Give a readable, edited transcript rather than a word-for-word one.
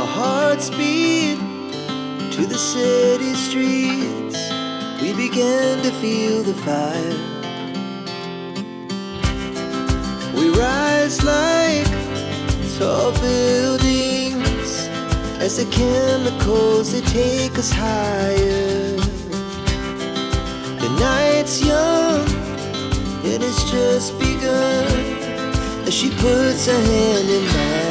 Our hearts beat to the city streets. We began to feel the fire. We rise like tall buildings as the chemicals, they take us higher. The night's young, it has just begun as she puts her hand in mine.